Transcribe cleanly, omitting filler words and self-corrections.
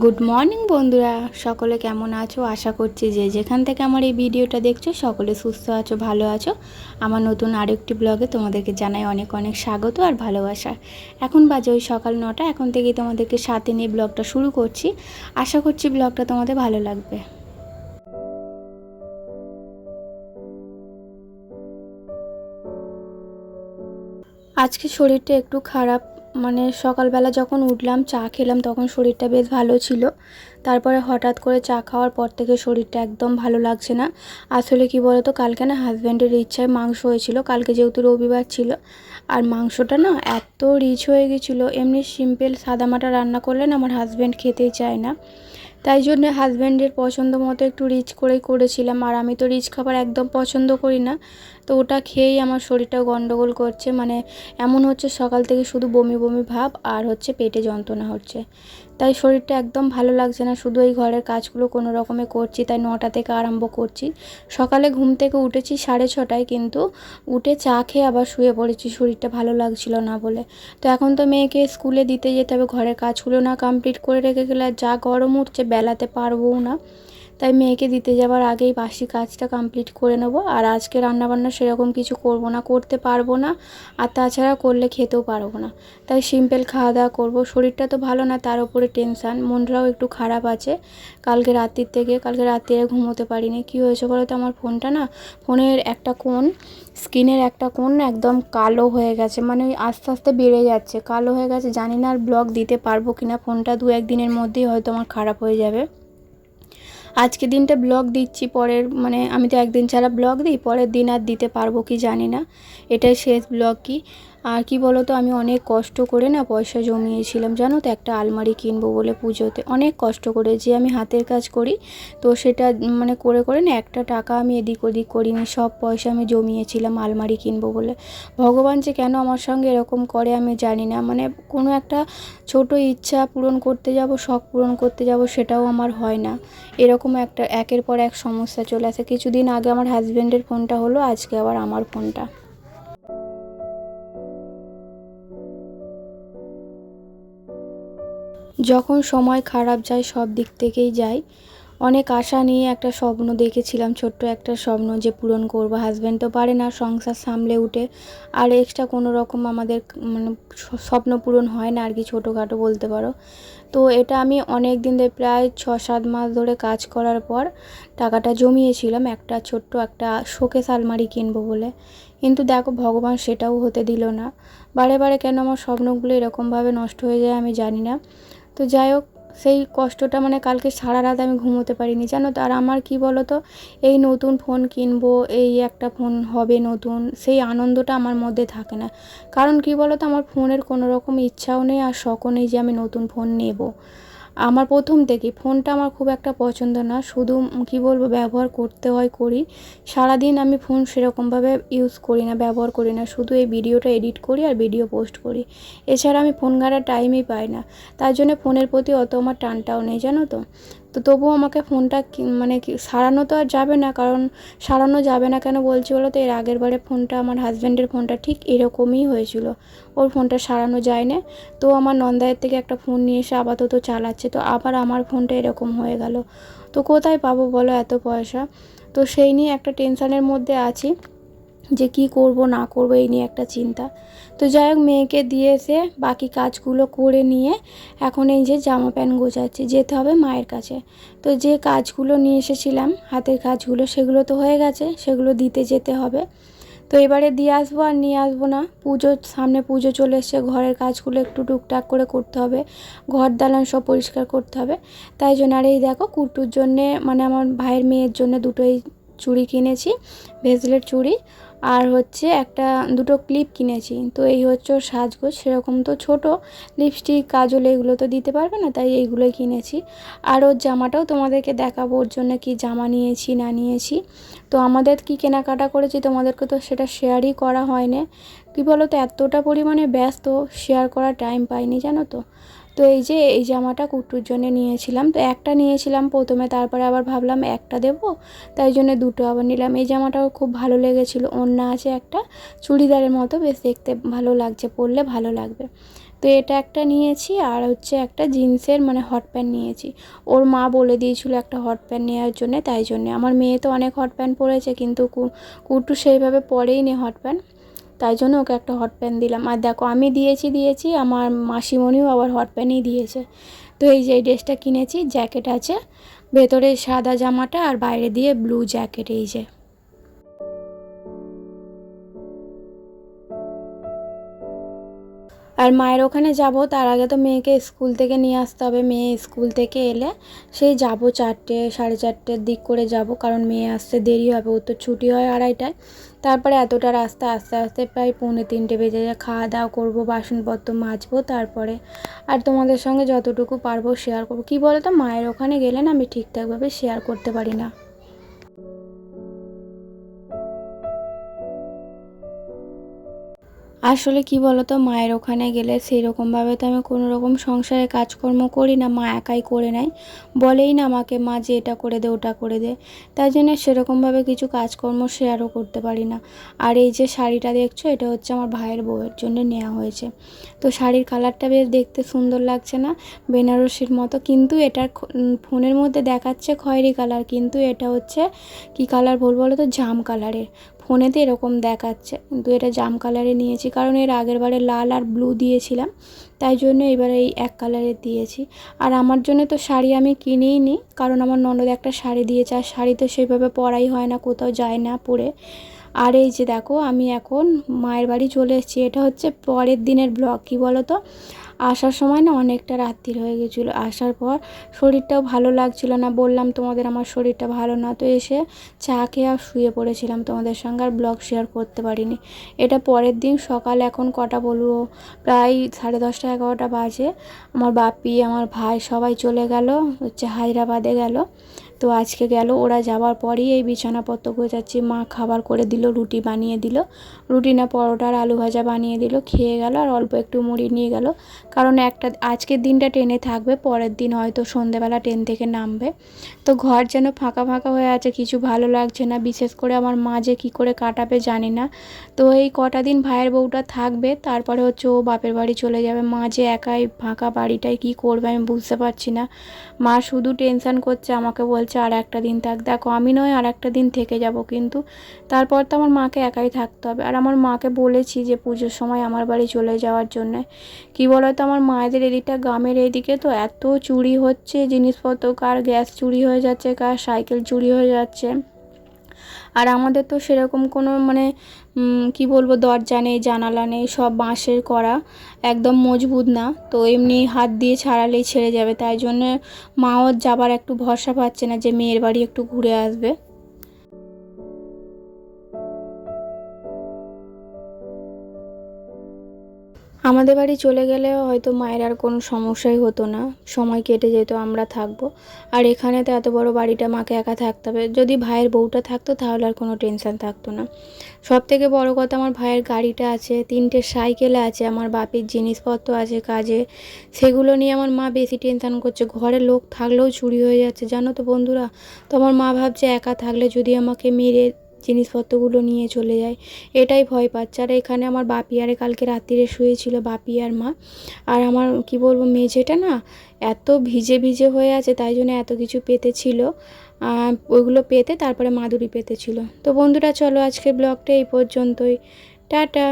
Good morning বন্ধুরা, সকলে কেমন আছো? আশা করছি যে যেখান থেকে আমার এই ভিডিওটা দেখছো সকলে সুস্থ আছো, ভালো আছো। আমার নতুন আরেকটি ব্লগে তোমাদেরকে জানাই অনেক অনেক স্বাগত আর ভালোবাসা। এখন বাজে ওই সকাল 9টা, এখন থেকেই তোমাদেরকে সাথে নিয়ে ব্লগটা শুরু করছি। আশা করছি ব্লগটা তোমাদের ভালো লাগবে। আজকে শরীরটা একটু খারাপ, সকালবেলা যখন উঠলাম চা খেলাম তখন শরীরটা বেশ ভালো ছিল। তারপরে হঠাৎ করে চা খাওয়ার পর থেকে শরীরটা একদম ভালো লাগছে না। আসলে কি বলতো, কালকে না হাজব্যান্ডের ইচ্ছায় মাংস হয়েছিল, কালকে যেহেতু রবিবার ছিল। আর মাংসটা না এত রিচ হয়ে গেছিলো, এমনি সিম্পল সাদামাটা রান্না করলে না আমার হাজব্যান্ড খেতেই চায় না। তাই জন্য হাজব্যান্ডের পছন্দ মতো একটু রিচ করেই করেছিলাম। আর আমি তো রিচ খাবার একদম পছন্দ করি না, তো ওটা খেয়েই আমার শরীরটা গন্ডগোল করছে। এমন হচ্ছে সকাল থেকে শুধু বমি বমি ভাব আর হচ্ছে পেটে যন্ত্রণা হচ্ছে। তাই শরীরটা একদম ভালো লাগছে না, শুধু এই ঘরের কাজগুলো কোনো রকমে করছি। তাই 9টা থেকে আরম্ভ করছি। সকালে ঘুম থেকে উঠেছি 6:30টায়, কিন্তু উঠে চা খেয়ে আবার শুয়ে পড়েছি, শরীরটা ভালো লাগছিল না বলে। তো এখন তো মেয়েকে স্কুলে দিতে যেতে হবে, ঘরের কাজগুলো না কমপ্লিট করে রেখে গেলে যা গরম উঠছে বেলাতে পারবও না। তাই মেয়েকে দিতে যাওয়ার আগেই বাসি কাজটা কমপ্লিট করে নেব। আর আজকে রান্নাবান্না সেরকম কিছু করব না, করতে পারবো না। আর তাছাড়া করলে খেতেও পারবো না। তাই সিম্পল খাওয়া দাওয়া করবো। শরীরটা তো ভালো না, তার উপরে টেনশান, মনটাও একটু খারাপ আছে। কালকে রাত্রিরে ঘুমোতে পারিনি। কী হয়েছে বলো তো, আমার ফোনটা না, ফোনের একটা কোণ, স্ক্রিনের একটা কোণ না একদম কালো হয়ে গেছে, ওই আস্তে আস্তে বেড়ে যাচ্ছে, কালো হয়ে গেছে। জানি না আর ব্লগ দিতে পারবো কিনা, ফোনটা 2-1 দিনের মধ্যেই হয়তো আমার খারাপ হয়ে যাবে। আজকে দিনটা ব্লগ দিচ্ছি, পরের আমি তো একদিন ছাড়া ব্লগ দিই, পরের দিন আর দিতে পারবো কি জানি না। এটাই শেষ ব্লগ কি। আর কি বলো তো, আমি অনেক কষ্ট করে না পয়সা জমিয়েছিলাম জানো তো, একটা আলমারি কিনবো বলে পুজোতে। অনেক কষ্ট করে যে আমি হাতের কাজ করি, তো সেটা করে করে না একটা টাকা আমি এদিক ওদিক করিনি, সব পয়সা আমি জমিয়েছিলাম আলমারি কিনবো বলে। ভগবান যে কেন আমার সঙ্গে এরকম করে আমি জানি না। কোনো একটা ছোট ইচ্ছা পূরণ করতে যাব, শখ পূরণ করতে যাব, সেটাও আমার হয় না। এরকম একের পর এক সমস্যা চলে আসে। কিছুদিন আগে আমার হাজব্যান্ডের ফোনটা হলো, আজকে আবার আমার ফোনটা। যখন সময় খারাপ যায় সব দিক থেকেই যায়। অনেক আশা নিয়ে একটা স্বপ্ন দেখেছিলাম, ছোট্ট একটা স্বপ্ন যে পূরণ করব। হাজব্যান্ড তো পারে না সংসার সামলে উঠে, আর এক্সট্রা কোনো রকম আমাদের স্বপ্ন পূরণ হয় না আর কি, ছোটোখাটো বলতে পারো। তো এটা আমি অনেক দিন ধরে, প্রায় 6-7 মাস ধরে কাজ করার পর টাকাটা জমিয়েছিলাম একটা ছোট্ট একটা শোকেস আলমারি কিনবো বলে। কিন্তু দেখো ভগবান সেটাও হতে দিল না। বারে বারে কেন আমার স্বপ্নগুলো এরকমভাবে নষ্ট হয়ে যায় আমি জানি না। তো যাই হোক, সেই কষ্টটা কালকে সারা রাত আমি ঘুমোতে পারিনি জানো তো। আর আমার কি বলো তো, এই নতুন ফোন কিনবো, এই একটা ফোন হবে নতুন, সেই আনন্দটা আমার মধ্যে থাকে না। কারণ কি বলো তো, আমার ফোনের কোনো রকম ইচ্ছাও নেই আর শখও নেই যে আমি নতুন ফোন নেব। আমার প্রথম থেকেই ফোনটা আমার খুব একটা পছন্দ না, শুধু কি বলবো, ব্যবহার করতে হয় করি। সারাদিন আমি ফোন সেরকমভাবে ইউজ করি না, ব্যবহার করি না, শুধু এই ভিডিওটা এডিট করি আর ভিডিও পোস্ট করি। এছাড়া আমি ফোন ঘাঁটার টাইমই পাই না। তার জন্য ফোনের প্রতি অত আমার টানটাও নেই জানো তো। তো তবুও আমাকে ফোনটা সারানো তো আর যাবে না, কারণ সারানো যাবে না কেন বলছি বলো তো, এর আগের বারে ফোনটা, আমার হাজব্যান্ডের ফোনটা ঠিক এরকমই হয়েছিল, ওর ফোনটা সারানো যায় না। তো আমার নন্দায়ের থেকে একটা ফোন নিয়ে এসে আপাতত চালাচ্ছে, তো আবার আমার ফোনটা এরকম হয়ে গেল। তো কোথায় পাবো বলো এত পয়সা? তো সেই নিয়ে একটা টেনশানের মধ্যে আছি যে কি করব না করব, এই নিয়ে একটা চিন্তা। তো যাই হোক, মেয়েকে দিয়ে এসে বাকি কাজগুলো করে নিয়ে এখন এই যে জামা প্যান্ট গোছাচ্ছি, যেতে হবে মায়ের কাছে। তো যে কাজগুলো নিয়ে এসেছিলাম হাতের কাজগুলো, সেগুলো তো হয়ে গেছে, সেগুলো দিতে যেতে হবে। তো এবারে দিয়ে আসবো আর নিয়ে আসবো না। সামনে পুজো চলে এসছে, ঘরের কাজগুলো একটু টুকটাক করে করতে হবে, ঘর দালান সব পরিষ্কার করতে হবে। তাই জন্য আর এই দেখো কুট্টুর জন্যে, আমার ভাইয়ের মেয়ের জন্য দুটোই চুড়ি কিনেছি, ভেজলেট চুড়ি। আর হচ্ছে দুটো ক্লিপ কিনেছি। তো এই হচ্ছে ওর সাজগোজ, সেরকম তো ছোট লিপস্টিক কাজল এগুলো তো দিতে পারবে না, তাই এইগুলোই কিনেছি। আর ওর জামাটাও তোমাদেরকে দেখাবো, ওর জন্য কি জামা নিয়েছি না নিয়েছি। তো আমাদের কি কেনাকাটা করেছি তোমাদেরকে তো সেটা শেয়ারই করা হয় না। কী বলো তো, এতটা পরিমাণে ব্যস্ত, শেয়ার করার টাইম পাইনি জানো তো। তো এই যে এই জামাটা কুট্টুর জন্য নিয়েছিলাম, তো একটা নিয়েছিলাম প্রথমে, তারপরে আবার ভাবলাম একটা দেবো, তাই জন্য দুটো আবার নিলাম। এই জামাটাও খুব ভালো লেগেছিলো, ওড়না আছে একটা, চুড়িদারের মতো, বেশ দেখতে ভালো লাগছে, পরলে ভালো লাগবে। তো এটা একটা নিয়েছি, আর হচ্ছে একটা জিন্সের মানে হট প্যান্ট নিয়েছি। ওর মা বলে দিয়েছিল একটা হট প্যান্ট নেওয়ার জন্যে, তাই জন্যে। আমার মেয়ে তো অনেক হট প্যান্ট পরেছে, কিন্তু কুট্টু সেইভাবে পরেই নি হট প্যান্ট, তাই জন্য ওকে একটা হট প্যান্ট দিলাম। আর দেখো আমি দিয়েছি আমার মাসিমণিও আবার হট প্যান্টই দিয়েছে। তো এই যে এই ড্রেসটা কিনেছি, জ্যাকেট আছে, ভেতরে সাদা জামাটা আর বাইরে দিয়ে ব্লু জ্যাকেট। এই যে আর মায়ের ওখানে যাব, তার আগে তো মেয়েকে স্কুল থেকে নিয়ে আসতে হবে। মেয়ে স্কুল থেকে এলে সেই যাব 4টে 4:30 দিক করে যাব, কারণ মেয়ে আসতে দেরি হবে, ও তো ছুটি হয় 2:30টায়। তারপরে এতটা রাস্তা আস্তে আস্তে প্রায় 2:45 বেজে যায়। খাওয়া দাওয়া করবো, বাসনপত্র মাজবো, তারপরে আর তোমাদের সঙ্গে যতটুকু পারবো শেয়ার করবো। কি বলো তো, মায়ের ওখানে গেলে না আমি ঠিকঠাকভাবে শেয়ার করতে পারি না। আসলে কি বলতো, মায়ের ওখানে গেলে সেরকমভাবে তো আমি কোনো রকম সংসারে কাজকর্ম করি না, মা একাই করে নেয়। বলেই না আমাকে, মা যে এটা করে দে ওটা করে দে, তাই জন্য সেরকমভাবে কিছু কাজকর্ম শেয়ারও করতে পারি না। আর এই যে শাড়িটা দেখছো, এটা হচ্ছে আমার ভাইয়ের বউয়ের জন্য নেওয়া হয়েছে। তো শাড়ির কালারটা বেশ দেখতে সুন্দর লাগছে না, বেনারসির মতো, কিন্তু এটার ফোনের মধ্যে দেখাচ্ছে খয়েরি কালার, কিন্তু এটা হচ্ছে কি কালার বলবো বলো তো, জাম কালারের। ফোনেতে এরকম দেখাচ্ছে, কিন্তু এটা জাম কালারে নিয়েছি, কারণ এর আগের বারে লাল আর ব্লু দিয়েছিলাম, তাই জন্য এবারে এই এক কালারের দিয়েছি। আর আমার জন্য তো শাড়ি আমি কিনেই নিই, কারণ আমার ননদ একটা শাড়ি দিয়েছে, আর শাড়ি তো সেইভাবে পরাই হয় না, কোথাও যায় না পরে। আর এই যে দেখো আমি এখন মায়ের বাড়ি চলে এসেছি। এটা হচ্ছে পরের দিনের ব্লগ। কি বলো তো, আসার সময় না অনেকটা রাত্রির হয়ে গেছিলো। আসার পর শরীরটাও ভালো লাগছিল না, বললাম তোমাদের আমার শরীরটা ভালো না, তো এসে চা খেয়ে আর শুয়ে পড়েছিলাম, তোমাদের সঙ্গে আর ব্লগ শেয়ার করতে পারিনি। এটা পরের দিন সকাল, এখন কটা বলবো, প্রায় 10:30 11টা বাজে। আমার বাপি আমার ভাই সবাই চলে গেল হচ্ছে হায়দ্রাবাদে গেল। তো আজকে গেল, ওরা যাওয়ার পরই এই বিছানাপত্র গোছাচ্ছি। মা খাবার করে দিল, রুটি বানিয়ে দিল, রুটি না পরোটা আর আলু ভাজা বানিয়ে দিল, খেয়ে গেল, আর অল্প একটু মুড়ি নিয়ে গেল, কারণ আজকের দিনটা ট্রেনে থাকবে, পরের দিন হয়তো সন্ধেবেলা ট্রেন থেকে নামবে। তো ঘর যেন ফাঁকা ফাঁকা হয়ে আছে, কিছু ভালো লাগছে না, বিশেষ করে আমার মা যে কী করে কাটাবে জানি না। তো এই কটা দিন ভাইয়ের বউটা থাকবে, তারপরে হচ্ছে ও বাপের বাড়ি চলে যাবে। মা যে একাই ফাঁকা বাড়িটায় কী করবে আমি বুঝতে পারছি না। মা শুধু টেনশান করছে, আমাকে বলছে আর একটা দিন থাক। দেখো আমি নয় আর একটা দিন থেকে যাব, কিন্তু তারপর তো আমার মাকে একাই থাকতে হবে। আর আমার মাকে বলেছি যে পুজোর সময় আমার বাড়ি চলে যাওয়ার জন্যে। কি বলো তো, আমার মায়েদের এদিকটা, গ্রামের এদিকে তো এত চুরি হচ্ছে জিনিসপত্র, কার গ্যাস চুরি হয়ে যাচ্ছে, কার সাইকেল চুরি হয়ে যাচ্ছে। আর আমাদের তো সেরকম কোনো মানে কি বলবো, দরজা নেই, জানালা নেই, সব বাঁশের করা, একদম মজবুত না, তো এমনি হাত দিয়ে ছাড়ালেই ছেড়ে যাবে। তাই জন্যে মাও যাবার একটু ভরসা পাচ্ছে না যে মেয়ের বাড়ি একটু ঘুরে আসবে। আমাদের বাড়ি চলে গেলে হয়তো মায়ের আর কোনো সমস্যাই হতো না, সময় কেটে যেত, আমরা থাকবো। আর এখানে তো এত বড় বাড়িটা মাকে একা থাকতে হবে। যদি ভাইয়ের বউটা থাকতো তাহলে আর কোনো টেনশন থাকতো না। সব থেকে বড় কথা, আমার ভাইয়ের গাড়িটা আছে, 3টে সাইকেল আছে, আমার বাপির জিনিসপত্র আছে কাজে, সেগুলো নিয়ে আমার মা বেশি টেনশন করছে। ঘরে লোক থাকলেও চুরি হয়ে যাচ্ছে, জানো তো বন্ধুরা। তো আমার মা ভাবছে একা থাকলে যদি আমাকে মেরে জিনিসপত্রগুলো নিয়ে চলে যায়, এটাই ভয় পাচ্ছে। আর এখানে আমার বাপি আরে কালকে রাত্রিরে শুয়েছিল, বাপি আর মা। আর আমার কি বলবো, মেঝেটা না এত ভিজে ভিজে হয়ে আছে, তাই জন্য এত কিছু পেতেছিল, ওইগুলো পেতে তারপরে মাদুরি পেতেছিল। তো বন্ধুরা চলো আজকের ব্লগটা এই পর্যন্তই, টাটা।